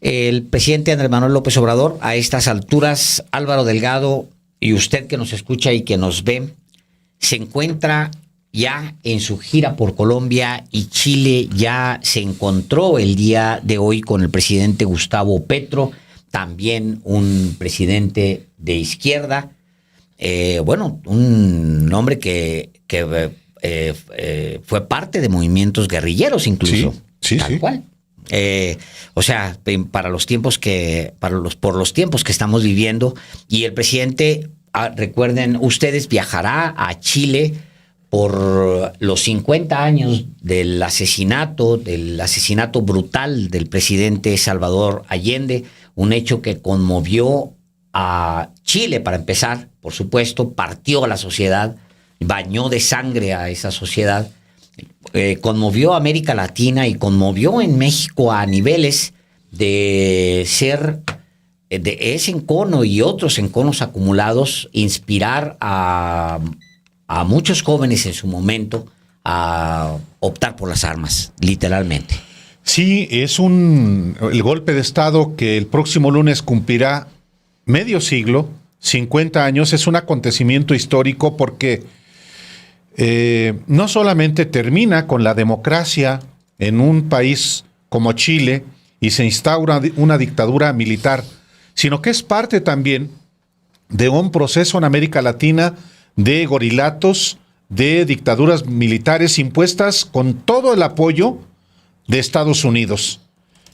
El presidente Andrés Manuel López Obrador, a estas alturas, Álvaro Delgado y usted que nos escucha y que nos ve, se encuentra ya en su gira por Colombia y Chile. Ya se encontró el día de hoy con el presidente Gustavo Petro, también un presidente de izquierda, un hombre que fue parte de movimientos guerrilleros incluso, tal cual. Para los tiempos por los tiempos que estamos viviendo, y el presidente, recuerden ustedes, viajará a Chile por los 50 años del asesinato brutal del presidente Salvador Allende, un hecho que conmovió a Chile para empezar, por supuesto, partió a la sociedad, bañó de sangre a esa sociedad, conmovió a América Latina y conmovió en México a niveles de ser, de ese encono y otros enconos acumulados, inspirar a muchos jóvenes en su momento a optar por las armas, literalmente. Sí, es el golpe de Estado que el próximo lunes cumplirá medio siglo, 50 años. Es un acontecimiento histórico porque no solamente termina con la democracia en un país como Chile y se instaura una dictadura militar, sino que es parte también de un proceso en América Latina de gorilatos, de dictaduras militares impuestas con todo el apoyo de Estados Unidos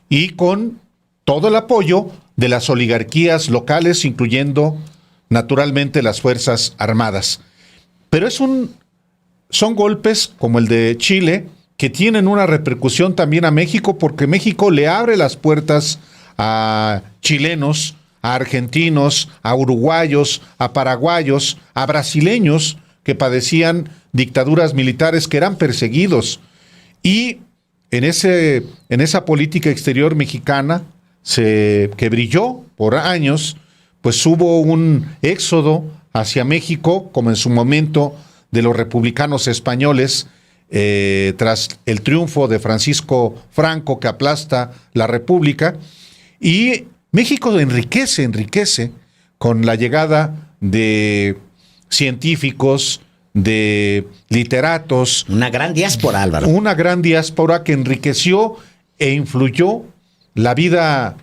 y con todo el apoyo de las oligarquías locales, incluyendo naturalmente las Fuerzas Armadas. Pero son golpes como el de Chile que tienen una repercusión también a México, porque México le abre las puertas a chilenos, a argentinos, a uruguayos, a paraguayos, a brasileños que padecían dictaduras militares, que eran perseguidos. Y en esa política exterior mexicana que brilló por años, pues hubo un éxodo hacia México, como en su momento de los republicanos españoles, tras el triunfo de Francisco Franco, que aplasta la República. Y México enriquece con la llegada de científicos, de literatos. Una gran diáspora, Álvaro. Una gran diáspora que enriqueció e influyó la vida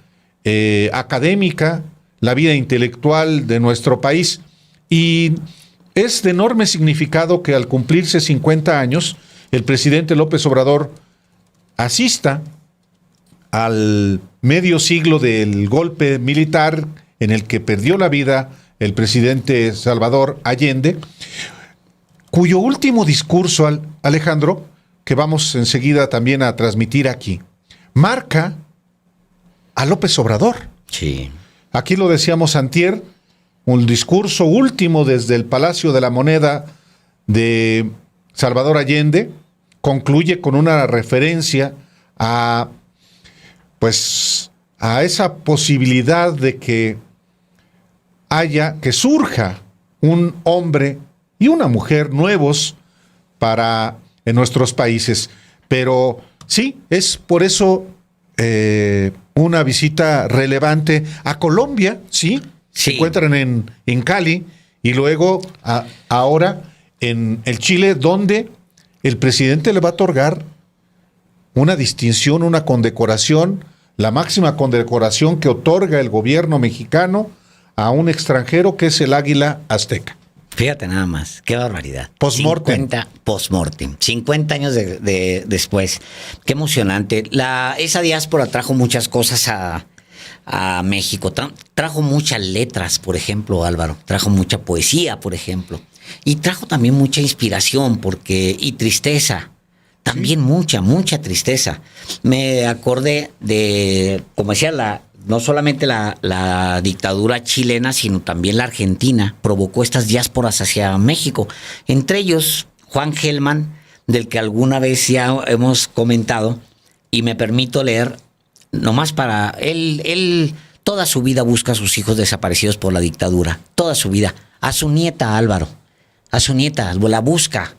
académica, la vida intelectual de nuestro país. Y es de enorme significado que al cumplirse 50 años, el presidente López Obrador asista al medio siglo del golpe militar en el que perdió la vida el presidente Salvador Allende, cuyo último discurso, Alejandro, que vamos enseguida también a transmitir aquí, marca a López Obrador. Sí. Aquí lo decíamos antier, un discurso último desde el Palacio de la Moneda de Salvador Allende, concluye con una referencia a esa posibilidad de que surja un hombre y una mujer nuevos en nuestros países. Pero sí, es por eso una visita relevante a Colombia, sí. Se encuentran en Cali y luego ahora en el Chile, donde el presidente le va a otorgar una distinción, una condecoración, la máxima condecoración que otorga el gobierno mexicano a un extranjero, que es el Águila Azteca. Fíjate nada más, qué barbaridad. Postmortem. 50 años después. Qué emocionante. Esa diáspora trajo muchas cosas a México. Trajo muchas letras, por ejemplo, Álvaro. Trajo mucha poesía, por ejemplo. Y trajo también mucha inspiración y tristeza. También mucha tristeza. Me acordé de, como decía, no solamente la dictadura chilena, sino también la argentina provocó estas diásporas hacia México. Entre ellos, Juan Gelman, del que alguna vez ya hemos comentado, y me permito leer, nomás para él toda su vida busca a sus hijos desaparecidos por la dictadura. Toda su vida. A su nieta, Álvaro. A su nieta, la busca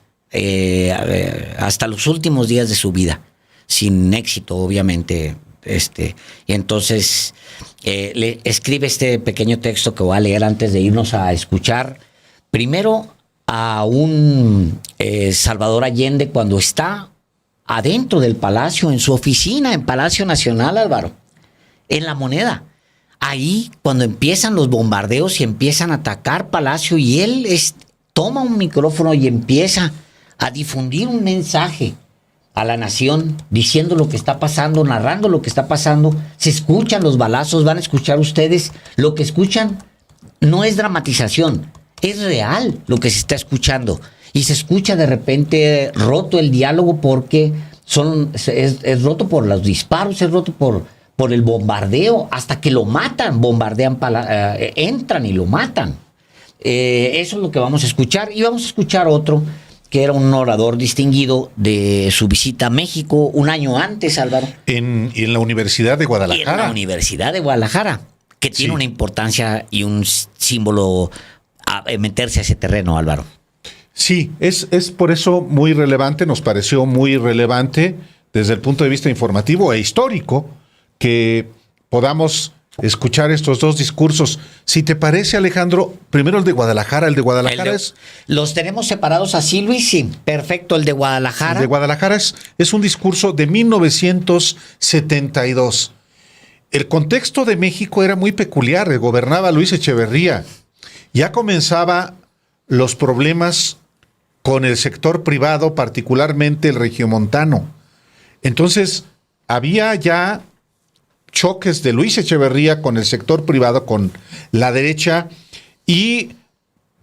hasta los últimos días de su vida. Sin éxito, obviamente. Y entonces le escribe este pequeño texto que voy a leer antes de irnos a escuchar. Primero a un Salvador Allende cuando está adentro del palacio, en su oficina, en Palacio Nacional, Álvaro, en La Moneda. Ahí, cuando empiezan los bombardeos y empiezan a atacar Palacio, y él toma un micrófono y empieza a difundir un mensaje a la nación, diciendo lo que está pasando, narrando lo que está pasando. Se escuchan los balazos, van a escuchar ustedes. Lo que escuchan no es dramatización, es real lo que se está escuchando. Y se escucha de repente roto el diálogo porque es roto por los disparos, es roto por el bombardeo, hasta que lo matan, entran y lo matan. Eso es lo que vamos a escuchar. Y vamos a escuchar otro que era un orador distinguido de su visita a México un año antes, Álvaro. En la Universidad de Guadalajara. En la Universidad de Guadalajara, que tiene una importancia y un símbolo a meterse a ese terreno, Álvaro. Sí, es por eso muy relevante, nos pareció muy relevante desde el punto de vista informativo e histórico que podamos escuchar estos dos discursos. Si te parece, Alejandro, primero el de Guadalajara. El de Guadalajara es... ¿Los tenemos separados así, Luis? Sí, perfecto, el de Guadalajara. El de Guadalajara es un discurso de 1972. El contexto de México era muy peculiar, gobernaba Luis Echeverría. Ya comenzaba los problemas con el sector privado, particularmente el regiomontano. Entonces, había ya choques de Luis Echeverría con el sector privado, con la derecha, y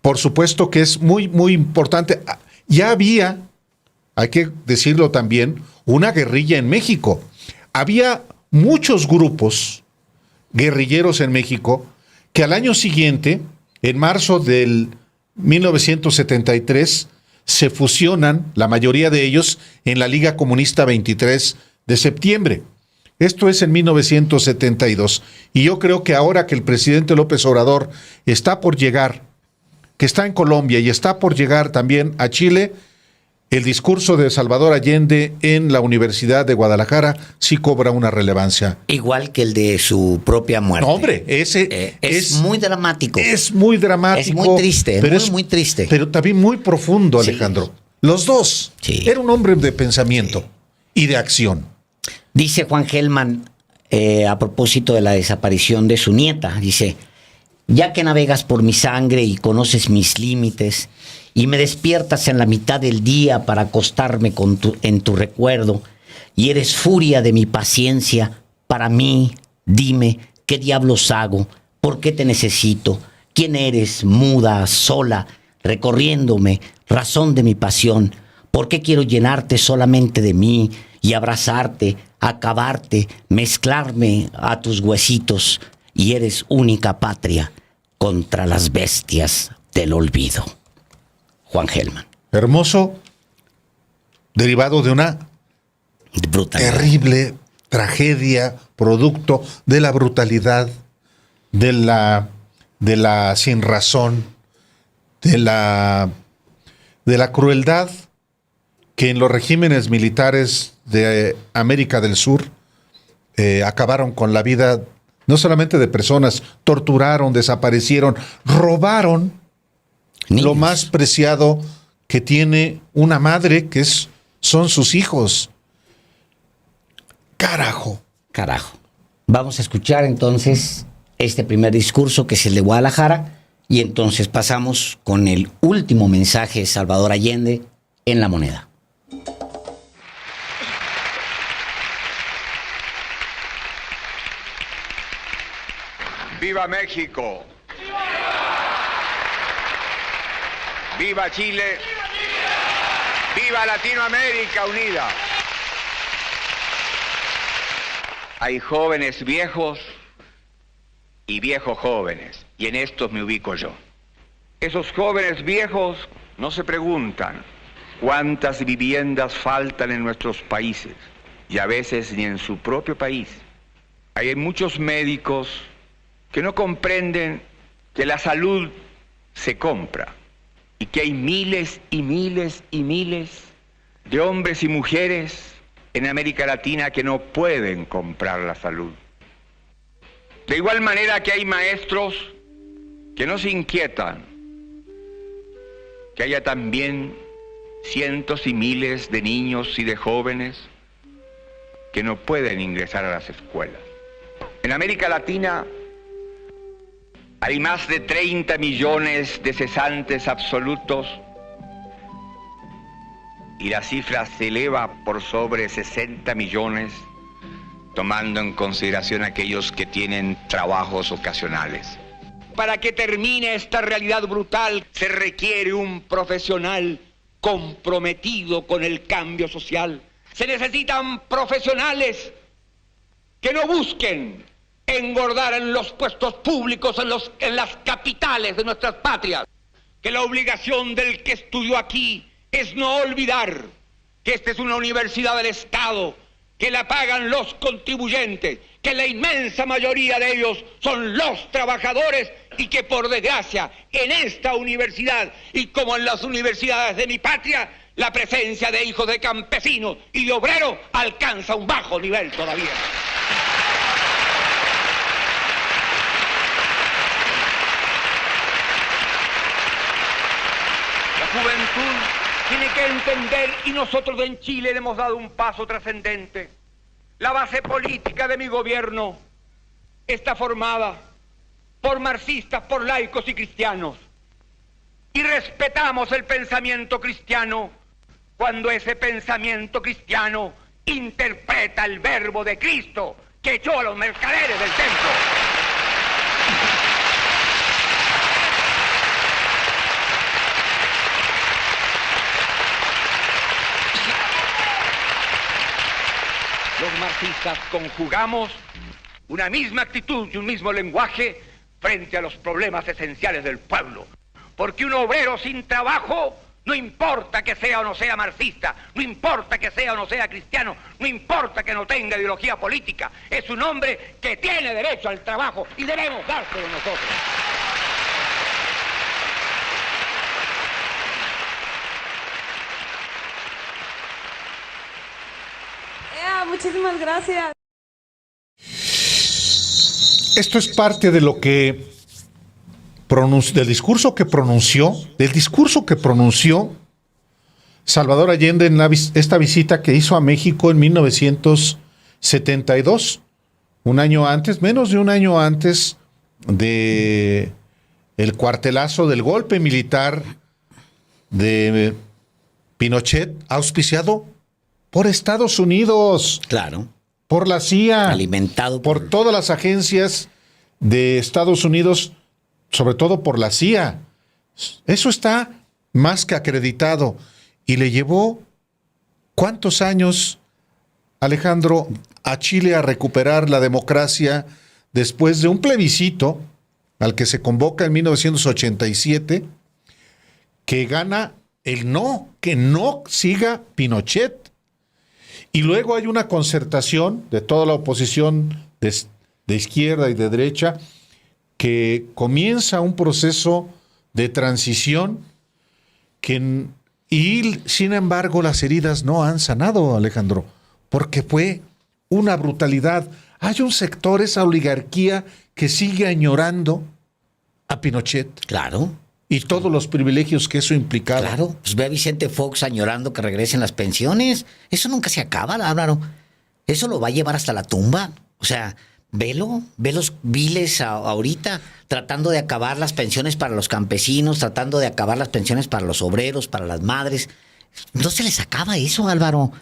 por supuesto que es muy, muy importante. Ya había, hay que decirlo también, una guerrilla en México. Había muchos grupos guerrilleros en México que al año siguiente, en marzo del 1973, se fusionan, la mayoría de ellos, en la Liga Comunista 23 de septiembre. Esto es en 1972. Y yo creo que ahora que el presidente López Obrador está por llegar, que está en Colombia y está por llegar también a Chile, el discurso de Salvador Allende en la Universidad de Guadalajara sí cobra una relevancia. Igual que el de su propia muerte. No, hombre, ese es muy dramático. Es muy dramático. Es muy triste, pero muy triste. Pero también muy profundo, Alejandro. Sí. Los dos. Sí. Era un hombre de pensamiento y de acción. Dice Juan Gelman, a propósito de la desaparición de su nieta, dice: ya que navegas por mi sangre y conoces mis límites, y me despiertas en la mitad del día para acostarme en tu recuerdo, y eres furia de mi paciencia, para mí, dime, ¿qué diablos hago? ¿Por qué te necesito? ¿Quién eres, muda, sola, recorriéndome, razón de mi pasión? ¿Por qué quiero llenarte solamente de mí y abrazarte, acabarte, mezclarme a tus huesitos? Y eres única patria contra las bestias del olvido. Juan Gelman. Hermoso, derivado de una brutalidad. Terrible tragedia, producto de la brutalidad, de la sinrazón, de la crueldad que en los regímenes militares de América del Sur acabaron con la vida no solamente de personas, torturaron, desaparecieron, robaron niños. Lo más preciado que tiene una madre, que son sus hijos. Carajo. Vamos a escuchar entonces este primer discurso, que es el de Guadalajara, y entonces pasamos con el último mensaje de Salvador Allende en La Moneda. ¡Viva México! ¡Viva Chile! ¡Viva Latinoamérica unida! Hay jóvenes viejos y viejos jóvenes, y en estos me ubico yo. Esos jóvenes viejos no se preguntan cuántas viviendas faltan en nuestros países, y a veces ni en su propio país. Hay muchos médicos que no comprenden que la salud se compra y que hay miles y miles y miles de hombres y mujeres en América Latina que no pueden comprar la salud. De igual manera que hay maestros que no se inquietan, que haya también cientos y miles de niños y de jóvenes que no pueden ingresar a las escuelas. En América Latina hay más de 30 millones de cesantes absolutos y la cifra se eleva por sobre 60 millones, tomando en consideración aquellos que tienen trabajos ocasionales. Para que termine esta realidad brutal se requiere un profesional comprometido con el cambio social. Se necesitan profesionales que no busquen engordar en los puestos públicos, en las capitales de nuestras patrias. Que la obligación del que estudió aquí es no olvidar que esta es una universidad del Estado, que la pagan los contribuyentes, que la inmensa mayoría de ellos son los trabajadores y que por desgracia en esta universidad y como en las universidades de mi patria, la presencia de hijos de campesinos y de obreros alcanza un bajo nivel todavía. La juventud tiene que entender, y nosotros en Chile le hemos dado un paso trascendente. La base política de mi gobierno está formada por marxistas, por laicos y cristianos. Y respetamos el pensamiento cristiano cuando ese pensamiento cristiano interpreta el verbo de Cristo que echó a los mercaderes del templo. Los marxistas conjugamos una misma actitud y un mismo lenguaje frente a los problemas esenciales del pueblo. Porque un obrero sin trabajo, no importa que sea o no sea marxista, no importa que sea o no sea cristiano, no importa que no tenga ideología política, es un hombre que tiene derecho al trabajo y debemos dárselo nosotros. Muchísimas gracias. Esto es parte de lo que del discurso que pronunció Salvador Allende en esta visita que hizo a México en 1972, menos de un año antes de el cuartelazo del golpe militar de Pinochet, auspiciado por Estados Unidos. Claro. Por la CIA. Alimentado por todas las agencias de Estados Unidos, sobre todo por la CIA. Eso está más que acreditado. Y le llevó, ¿cuántos años, Alejandro, a Chile a recuperar la democracia después de un plebiscito al que se convoca en 1987, que gana el no, que no siga Pinochet? Y luego hay una concertación de toda la oposición de izquierda y de derecha que comienza un proceso de transición y sin embargo las heridas no han sanado, Alejandro, porque fue una brutalidad. Hay un sector, esa oligarquía, que sigue añorando a Pinochet. Claro. Y todos los privilegios que eso implicaba. Claro, pues ve a Vicente Fox añorando que regresen las pensiones. Eso nunca se acaba, Álvaro. Eso lo va a llevar hasta la tumba. O sea, ve los viles ahorita tratando de acabar las pensiones para los campesinos, tratando de acabar las pensiones para los obreros, para las madres. No se les acaba eso, Álvaro.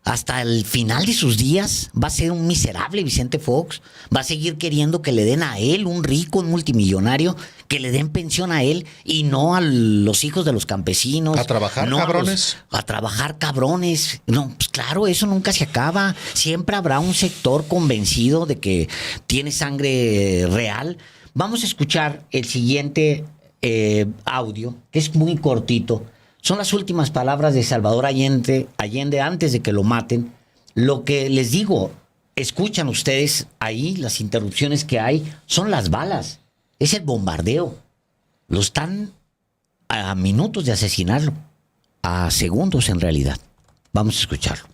Hasta el final de sus días va a ser un miserable Vicente Fox. Va a seguir queriendo que le den a él, un rico, un multimillonario, que le den pensión a él y no a los hijos de los campesinos. A trabajar, no cabrones. A trabajar, cabrones. No, pues claro, eso nunca se acaba. Siempre habrá un sector convencido de que tiene sangre real. Vamos a escuchar el siguiente audio, que es muy cortito. Son las últimas palabras de Salvador Allende antes de que lo maten. Lo que les digo, escuchan ustedes ahí las interrupciones que hay, son las balas, es el bombardeo. Lo están a minutos de asesinarlo, a segundos en realidad. Vamos a escucharlo.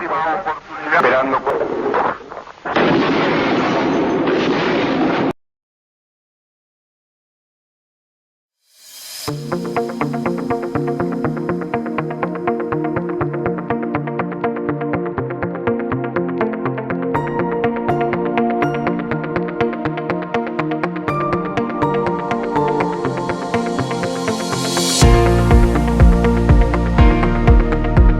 última oportunidad. Esperando.